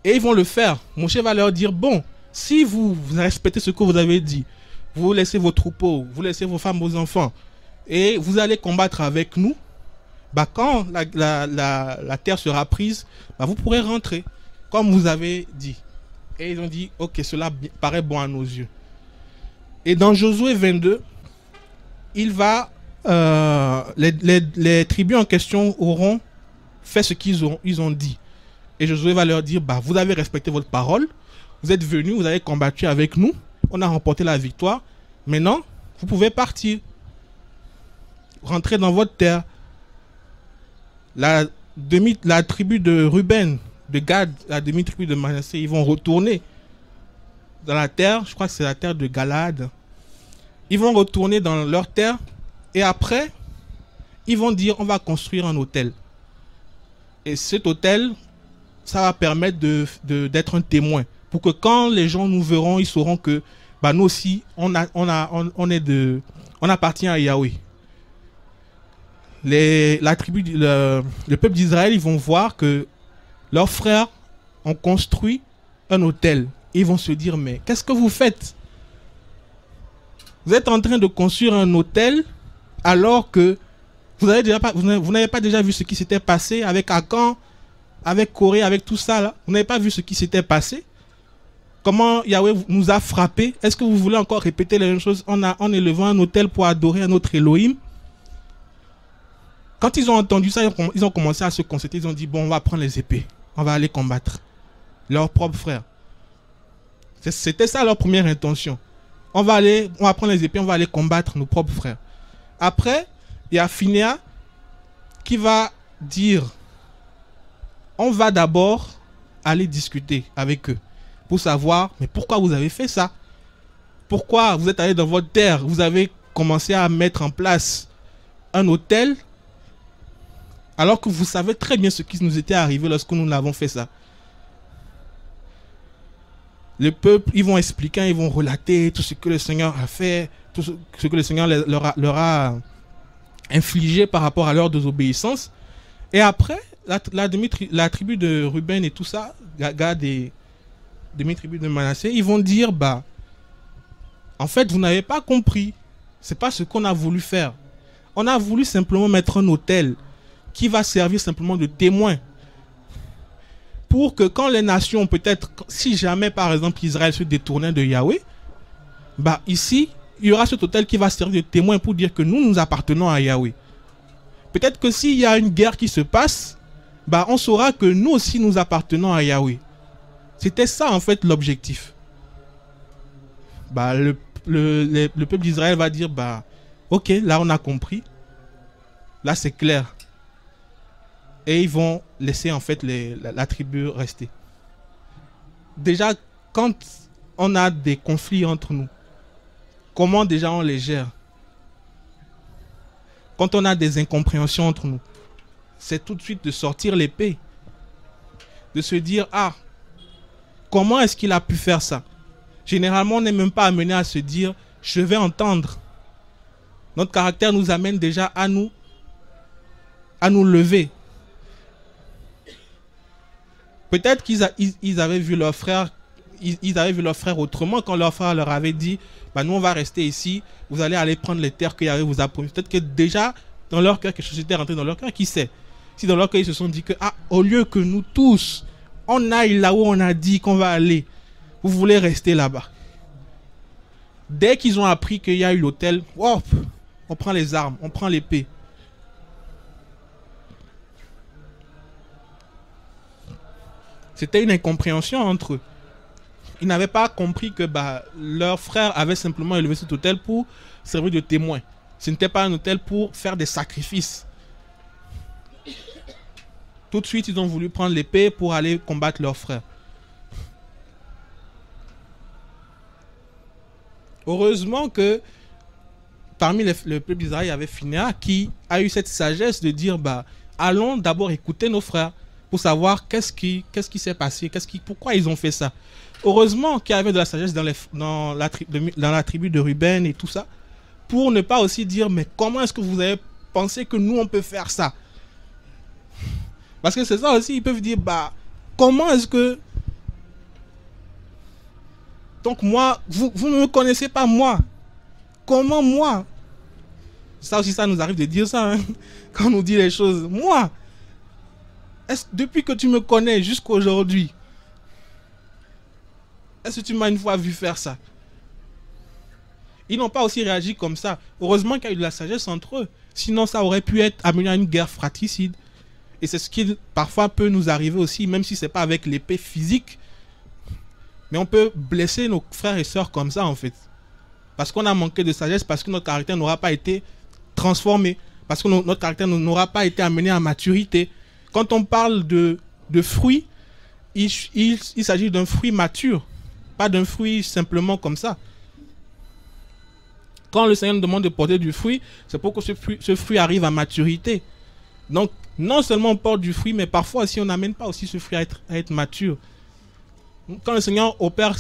Et ils vont le faire. Moshe va leur dire, bon, si vous respectez ce que vous avez dit, vous laissez vos troupeaux, vous laissez vos femmes, vos enfants, et vous allez combattre avec nous, bah quand la terre sera prise, bah vous pourrez rentrer, comme vous avez dit. Et ils ont dit, ok, cela paraît bon à nos yeux. Et dans Josué 22, les tribus en question auront fait ce qu'ils ont dit. Et Josué va leur dire, bah, vous avez respecté votre parole, vous êtes venus, vous avez combattu avec nous, on a remporté la victoire, maintenant, vous pouvez partir, rentrer dans votre terre. La tribu de Ruben, de Gad, la demi-tribu de Manassé, ils vont retourner dans la terre, je crois que c'est la terre de Galaad. Ils vont retourner dans leur terre et après, ils vont dire, on va construire un autel. Et cet autel, ça va permettre d'être un témoin. Pour que quand les gens nous verront, ils sauront que bah, nous aussi, on appartient à Yahweh. Le peuple d'Israël, ils vont voir que leurs frères ont construit un autel. Ils vont se dire, mais qu'est-ce que vous faites? Vous êtes en train de construire un autel alors que vous n'avez pas déjà vu ce qui s'était passé avec Akan, avec Corée, avec tout ça là. Vous n'avez pas vu ce qui s'était passé? Comment Yahweh nous a frappés? Est-ce que vous voulez encore répéter les mêmes choses en élevant un autel pour adorer un autre Elohim? Quand ils ont entendu ça, ils ont commencé à se concerter. Ils ont dit, bon, on va prendre les épées. On va aller combattre leurs propres frères. C'était ça leur première intention. On va prendre les épées, on va aller combattre nos propres frères. Après, il y a Phinéas qui va dire, on va d'abord aller discuter avec eux pour savoir, mais pourquoi vous avez fait ça? Pourquoi vous êtes allé dans votre terre? Vous avez commencé à mettre en place un autel alors que vous savez très bien ce qui nous était arrivé lorsque nous n'avons fait ça. Le peuple, ils vont expliquer, ils vont relater tout ce que le Seigneur a fait, tout ce que le Seigneur leur a infligé par rapport à leur désobéissance. Et après, la tribu de Ruben et tout ça, Gad et demi-tribu de Manassé, ils vont dire, bah, en fait, vous n'avez pas compris. C'est pas ce qu'on a voulu faire. On a voulu simplement mettre un autel qui va servir simplement de témoin. Pour que quand les nations, peut-être, si jamais par exemple Israël se détournait de Yahweh, bah ici, il y aura cet autel qui va servir de témoin pour dire que nous appartenons à Yahweh. Peut-être que s'il y a une guerre qui se passe, bah on saura que nous aussi nous appartenons à Yahweh. C'était ça en fait l'objectif. Bah le peuple d'Israël va dire, bah ok, là on a compris. Là c'est clair. Et ils vont laisser en fait la tribu rester. Déjà, quand on a des conflits entre nous, comment déjà on les gère? Quand on a des incompréhensions entre nous, c'est tout de suite de sortir l'épée. De se dire, ah, comment est-ce qu'il a pu faire ça? Généralement, on n'est même pas amené à se dire, je vais entendre. Notre caractère nous amène déjà à nous lever. Peut-être qu'ils avaient vu leur frère, ils avaient vu leur frère autrement quand leur frère leur avait dit, bah nous on va rester ici, vous allez aller prendre les terres que Yahweh vous a promis. Peut-être que déjà dans leur cœur quelque chose était rentré dans leur cœur, qui sait? Si dans leur cœur ils se sont dit que ah, au lieu que nous tous on aille là où on a dit qu'on va aller, vous voulez rester là-bas. Dès qu'ils ont appris qu'il y a eu l'autel, hop, on prend les armes, on prend l'épée. C'était une incompréhension entre eux. Ils n'avaient pas compris que bah, leur frère avait simplement élevé cet autel pour servir de témoin. Ce n'était pas un autel pour faire des sacrifices. Tout de suite, ils ont voulu prendre l'épée pour aller combattre leur frère. Heureusement que parmi le peuple d'Israël, il y avait Phinéas qui a eu cette sagesse de dire bah, allons d'abord écouter nos frères pour savoir qu'est-ce qui s'est passé, pourquoi ils ont fait ça. Heureusement qu'il y avait de la sagesse dans la tribu de Ruben et tout ça, pour ne pas aussi dire, mais comment est-ce que vous avez pensé que nous, on peut faire ça? Parce que c'est ça aussi, ils peuvent dire, bah, comment est-ce que... Donc moi, vous ne me connaissez pas moi. Comment moi? Ça aussi, ça nous arrive de dire ça, hein, quand on nous dit les choses. Moi, depuis que tu me connais jusqu'à aujourd'hui, est-ce que tu m'as une fois vu faire ça? Ils n'ont pas aussi réagi comme ça. Heureusement qu'il y a eu de la sagesse entre eux. Sinon, ça aurait pu être amené à une guerre fratricide. Et c'est ce qui parfois peut nous arriver aussi, même si ce n'est pas avec l'épée physique. Mais on peut blesser nos frères et sœurs comme ça, en fait. Parce qu'on a manqué de sagesse, parce que notre caractère n'aura pas été transformé. Parce que notre caractère n'aura pas été amené à maturité. Quand on parle de fruits, il s'agit d'un fruit mature. Pas d'un fruit simplement comme ça. Quand le Seigneur nous demande de porter du fruit, c'est pour que ce fruit arrive à maturité. Donc, non seulement on porte du fruit, mais parfois aussi on n'amène pas aussi ce fruit à être mature. Quand le Seigneur opère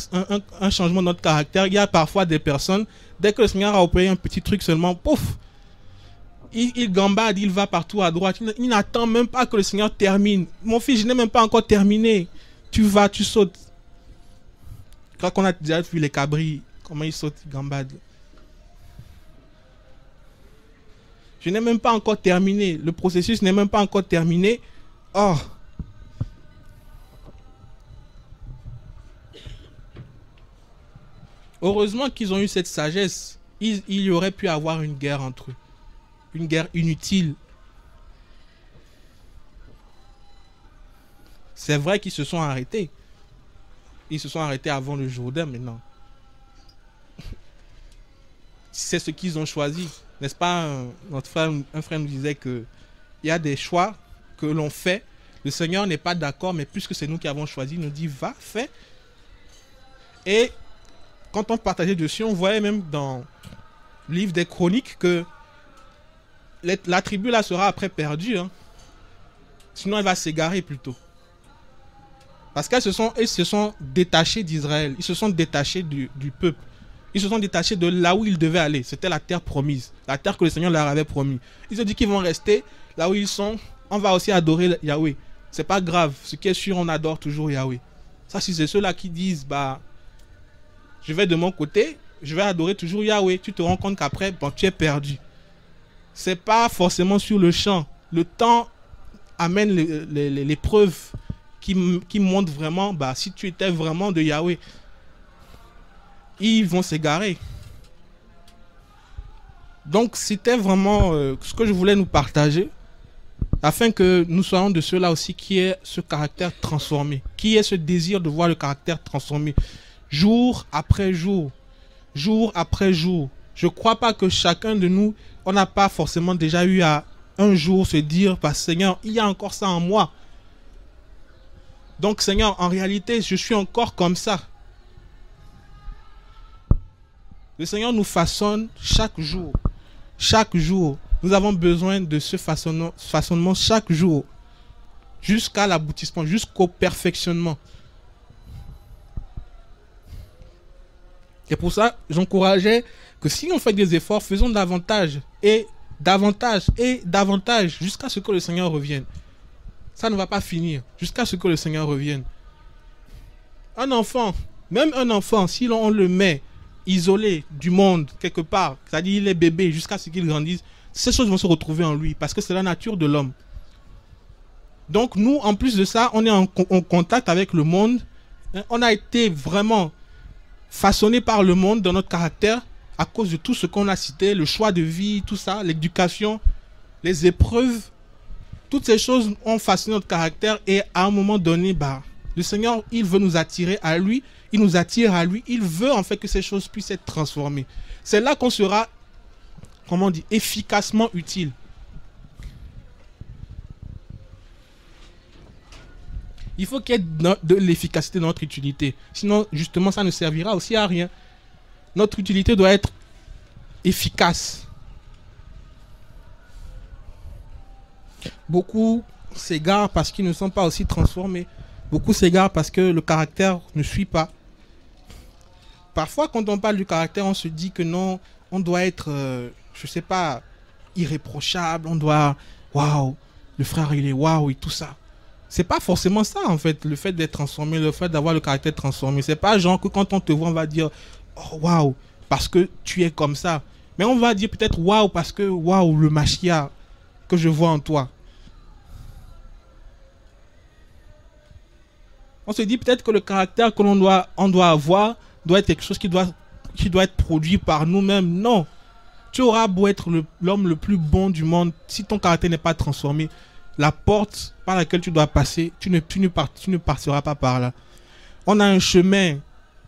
un changement de notre caractère, il y a parfois des personnes, dès que le Seigneur a opéré un petit truc seulement, pouf, il gambade, il va partout à droite. Il n'attend même pas que le Seigneur termine. Mon fils, je n'ai même pas encore terminé. Tu vas, tu sautes. Quand on a déjà vu les cabris, comment ils sautent, ils gambadent. Je n'ai même pas encore terminé. Le processus n'est même pas encore terminé. Oh. Heureusement qu'ils ont eu cette sagesse. Il y aurait pu avoir une guerre entre eux. Une guerre inutile. C'est vrai qu'ils se sont arrêtés. Ils se sont arrêtés avant le Jourdain maintenant. C'est ce qu'ils ont choisi. N'est-ce pas, un frère nous disait qu'il y a des choix que l'on fait. Le Seigneur n'est pas d'accord, mais puisque c'est nous qui avons choisi, il nous dit, va, fais. Et quand on partageait dessus, on voyait même dans le livre des Chroniques que la tribu là sera après perdue. Hein. Sinon, elle va s'égarer plutôt. Parce qu'elles se sont détachées d'Israël. Ils se sont détachés du peuple. Ils se sont détachés de là où ils devaient aller. C'était la terre promise. La terre que le Seigneur leur avait promis. Ils ont dit qu'ils vont rester là où ils sont. On va aussi adorer Yahweh. C'est pas grave. Ce qui est sûr, on adore toujours Yahweh. Ça, si c'est ceux-là qui disent, bah, je vais de mon côté, je vais adorer toujours Yahweh. Tu te rends compte qu'après, bon, tu es perdu. C'est pas forcément sur le champ. Le temps amène les preuves qui montrent vraiment, bah, si tu étais vraiment de Yahweh. Ils vont s'égarer. Donc, c'était vraiment ce que je voulais nous partager, afin que nous soyons de ceux-là aussi qui aient ce caractère transformé, qui aient ce désir de voir le caractère transformé, jour après jour, jour après jour. Je ne crois pas que chacun de nous, on n'a pas forcément déjà eu à un jour se dire, bah, Seigneur, il y a encore ça en moi. Donc, Seigneur, en réalité, je suis encore comme ça. Le Seigneur nous façonne chaque jour. Chaque jour. Nous avons besoin de ce façonnement chaque jour. Jusqu'à l'aboutissement, jusqu'au perfectionnement. Et pour ça, j'encourageais que si on fait des efforts, faisons davantage et davantage et davantage jusqu'à ce que le Seigneur revienne. Ça ne va pas finir jusqu'à ce que le Seigneur revienne. Un enfant, même un enfant, si on le met isolé du monde quelque part, c'est-à-dire il est bébé jusqu'à ce qu'il grandisse, ces choses vont se retrouver en lui parce que c'est la nature de l'homme. Donc nous, en plus de ça, on est en contact avec le monde. On a été vraiment façonné par le monde dans notre caractère à cause de tout ce qu'on a cité, le choix de vie, tout ça, l'éducation, les épreuves. Toutes ces choses ont façonné notre caractère et à un moment donné, bah, le Seigneur, il veut nous attirer à lui. Il nous attire à lui. Il veut en fait que ces choses puissent être transformées. C'est là qu'on sera, comment on dit, efficacement utile. Il faut qu'il y ait de l'efficacité dans notre utilité. Sinon, justement, ça ne servira aussi à rien. Notre utilité doit être efficace. Beaucoup s'égarent parce qu'ils ne sont pas aussi transformés. Beaucoup s'égarent parce que le caractère ne suit pas. Parfois, quand on parle du caractère, on se dit que non, on doit être, je sais pas, irréprochable, on doit, waouh, le frère il est waouh et tout ça. C'est pas forcément ça en fait, le fait d'être transformé, le fait d'avoir le caractère transformé. C'est pas genre que quand on te voit, on va dire, oh waouh, parce que tu es comme ça. Mais on va dire peut-être waouh, parce que waouh, le Machia que je vois en toi. On se dit peut-être que le caractère que on doit avoir doit être quelque chose qui doit être produit par nous-mêmes. Non. Tu auras beau être l'homme le plus bon du monde, si ton caractère n'est pas transformé, la porte par laquelle tu dois passer, tu ne partiras pas par là. On a un chemin,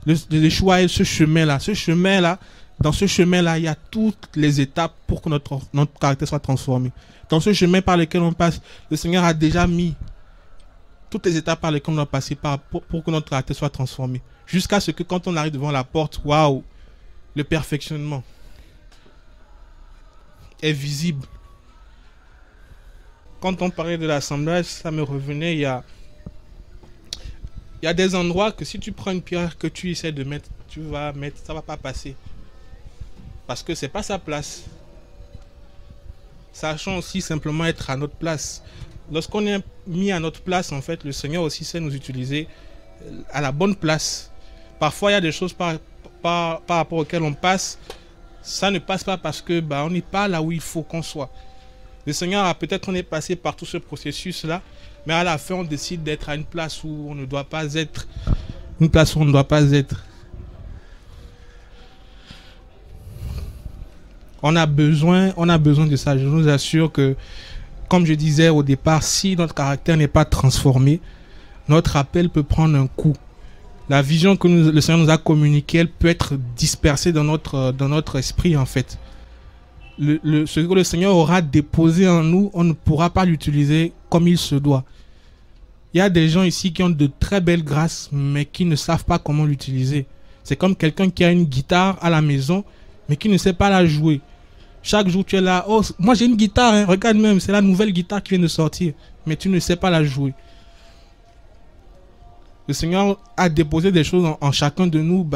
le choix est ce chemin-là. Dans ce chemin-là, il y a toutes les étapes pour que notre caractère soit transformé. Dans ce chemin par lequel on passe, le Seigneur a déjà mis toutes les étapes par lesquelles on doit passer pour que notre caractère soit transformé. Jusqu'à ce que quand on arrive devant la porte, waouh, le perfectionnement est visible. Quand on parlait de l'assemblage, ça me revenait, il y a des endroits que si tu prends une pierre que tu essaies de mettre, ça va pas passer. Parce que c'est pas sa place. Sachons aussi simplement être à notre place. Lorsqu'on est mis à notre place, en fait, le Seigneur aussi sait nous utiliser à la bonne place. Parfois, il y a des choses par rapport auxquelles on passe. Ça ne passe pas parce que on n'est pas là où il faut qu'on soit. Le Seigneur, peut-être on est passé par tout ce processus-là, mais à la fin, on décide d'être à une place où on ne doit pas être. Une place où on ne doit pas être. On a besoin de ça. Je vous assure que, comme je disais au départ, si notre caractère n'est pas transformé, notre appel peut prendre un coup. La vision que le Seigneur nous a communiquée, elle peut être dispersée dans notre esprit, en fait. Ce que le Seigneur aura déposé en nous, on ne pourra pas l'utiliser comme il se doit. Il y a des gens ici qui ont de très belles grâces, mais qui ne savent pas comment l'utiliser. C'est comme quelqu'un qui a une guitare à la maison, mais qui ne sait pas la jouer. Chaque jour, tu es là, oh, moi j'ai une guitare, hein, regarde même, c'est la nouvelle guitare qui vient de sortir, mais tu ne sais pas la jouer. Le Seigneur a déposé des choses en chacun de nous,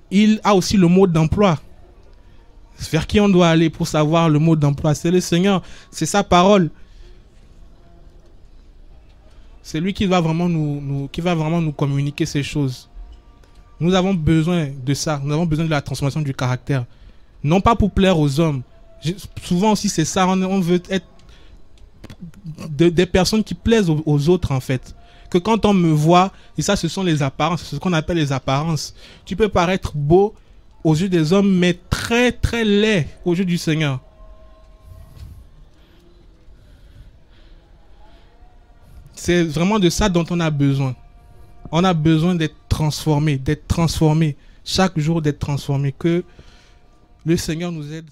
il a aussi le mode d'emploi. Vers qui on doit aller pour savoir le mode d'emploi? C'est le Seigneur, c'est sa parole. C'est lui qui va vraiment nous communiquer ces choses. Nous avons besoin de ça, nous avons besoin de la transformation du caractère. Non pas pour plaire aux hommes. Souvent aussi c'est ça, on veut être des personnes qui plaisent aux autres en fait. Que quand on me voit, et ça ce sont les apparences, c'est ce qu'on appelle les apparences. Tu peux paraître beau aux yeux des hommes, mais très très laid aux yeux du Seigneur. C'est vraiment de ça dont on a besoin. On a besoin d'être transformé, chaque jour d'être transformé, que le Seigneur nous aide.